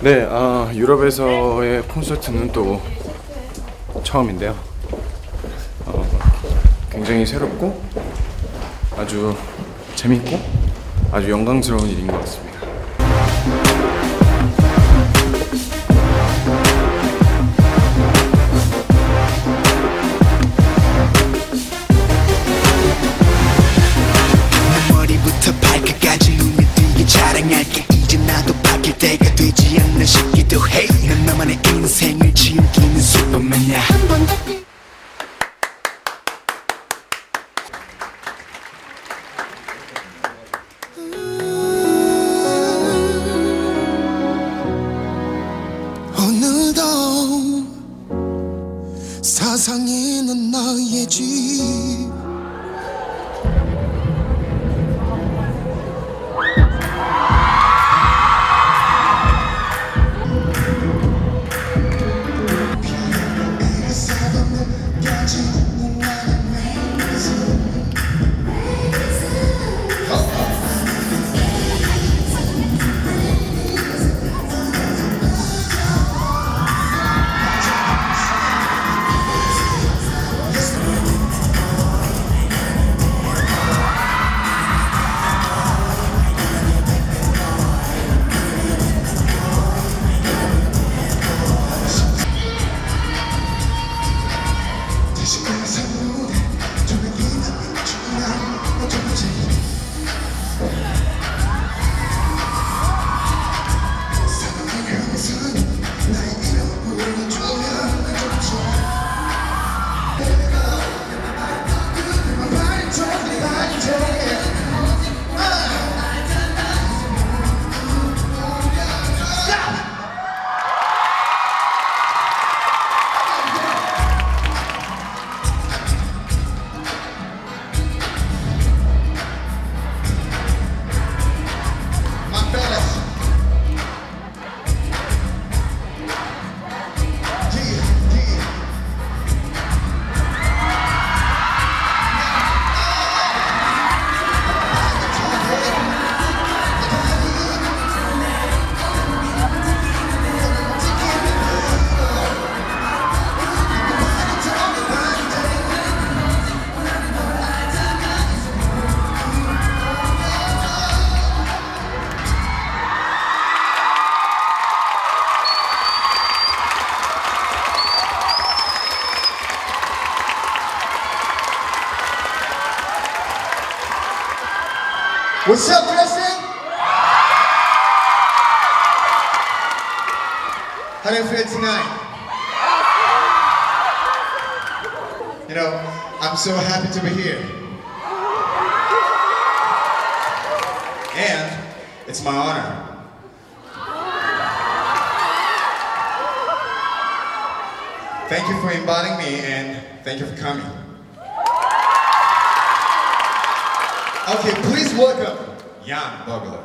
네, 유럽에서의 콘서트는 또 처음인데요. 굉장히 새롭고 아주 재밌고 아주 영광스러운 일인 것 같습니다. 머리부터 발끝까지 눈에 띄게 자랑할게. 이제 나도 바뀔 때가 되지 않나 싶기도 해. 난 나만의 인생을 즐기는 슈퍼맨이야. 오늘도 사상이 넌 나의 집. What's up, Dresden? How do you feel tonight? You know, I'm so happy to be here. And it's my honor. Thank you for inviting me and thank you for coming. Okay, please welcome Jan Bogler.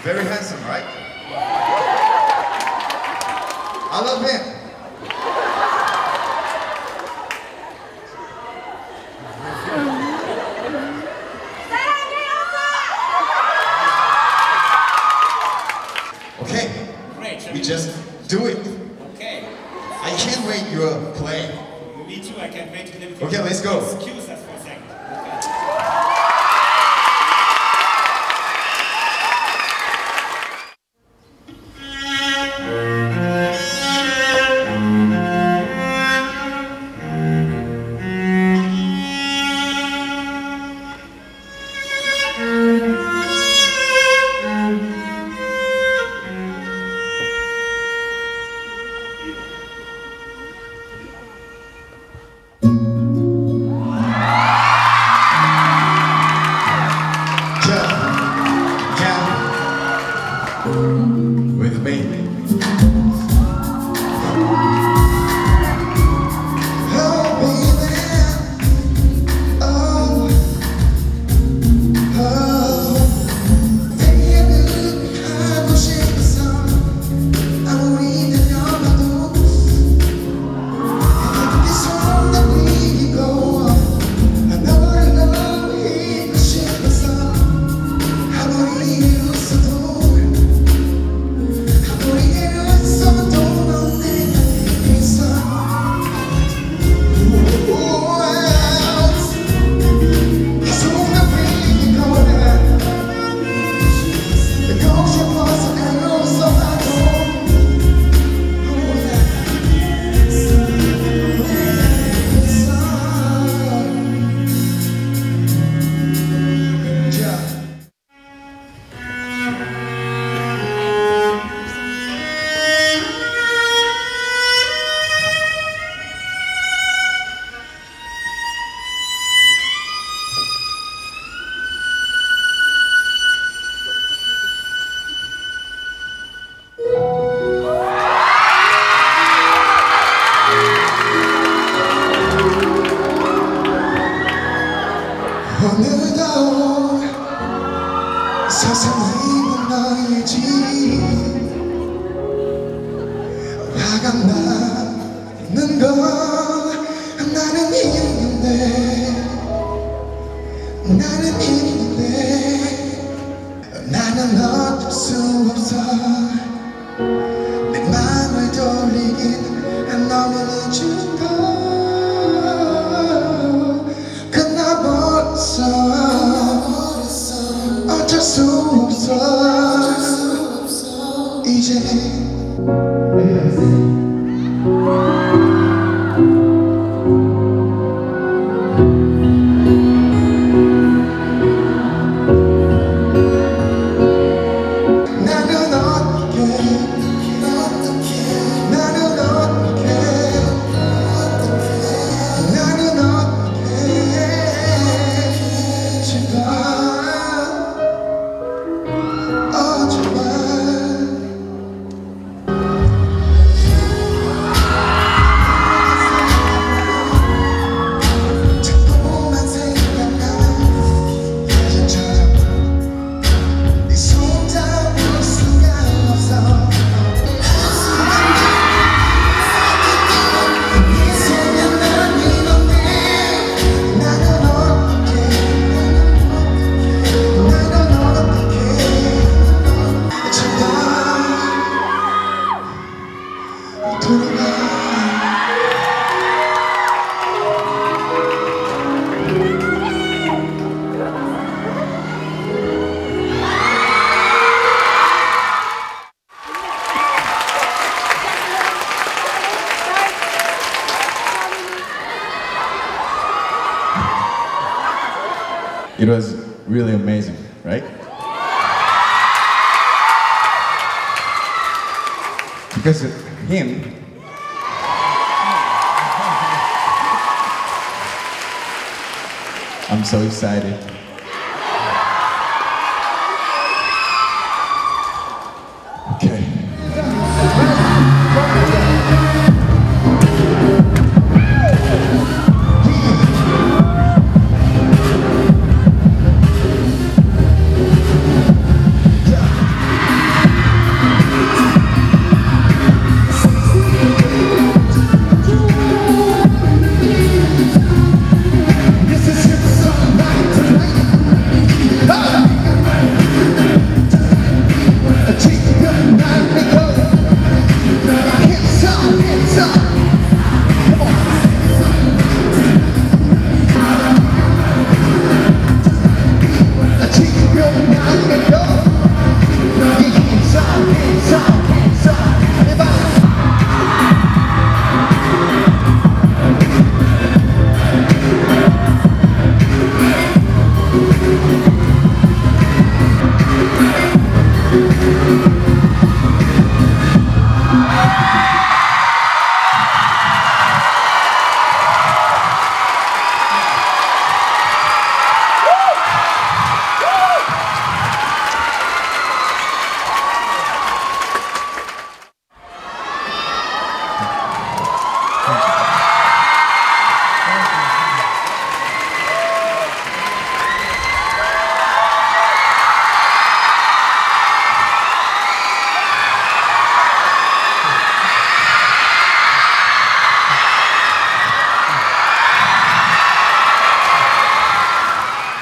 Very handsome, right? I love him. Okay, we just do it. Okay. I can't wait your play. Me too, I can't wait to live. Okay, let's go. Excuse us for a second. 세상에 있는 너의 집 화가 나는 건 나는 있는데 나는 어쩔 수 없어 내 맘을 돌리긴 너무 늦은 걸 끝나버렸어 어쩔 수 없어 이제 It was really amazing, right? Because of him, I'm so excited. Okay.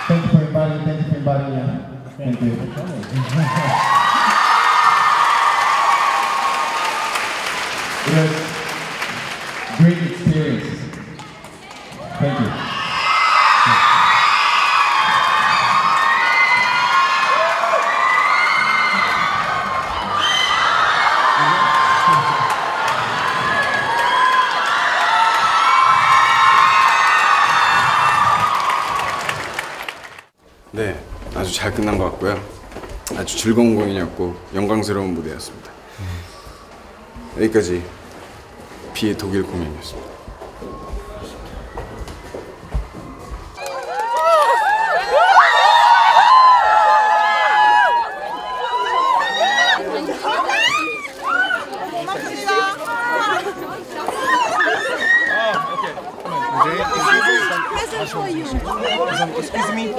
Thank you for inviting me. Thank you. It was a great experience. Thank you. 네, 아주 잘 끝난 것 같고요. 아주 즐거운 공연이었고 영광스러운 무대였습니다. 여기까지 비의 독일 공연이었습니다. Present for you. Excuse me.